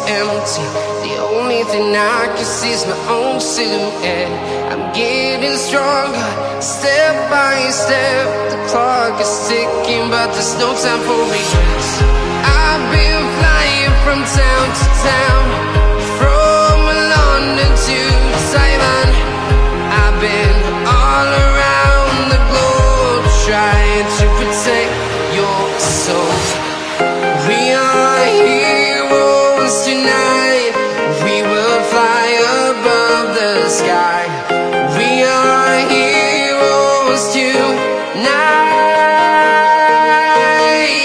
empty. The only thing I can see is my own silhouette. I'm getting stronger, step by step. The clock is ticking, but there's no time for regrets. I've been flying from town to town, from London to Taiwan. I've been all around the globe, trying to protect your soul. We are heroes tonight. We will fly above the sky. We are heroes tonight.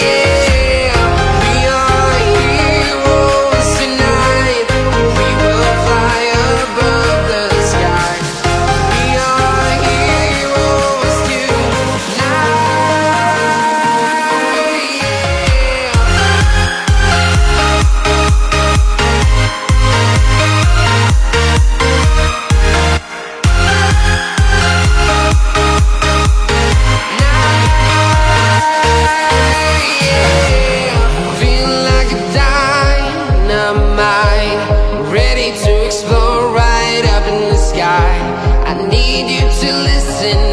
Yeah. We are heroes tonight. We will fly above the sky. We are heroes tonight. Feeling like a dynamite, ready to explode right up in the sky. I need you to listen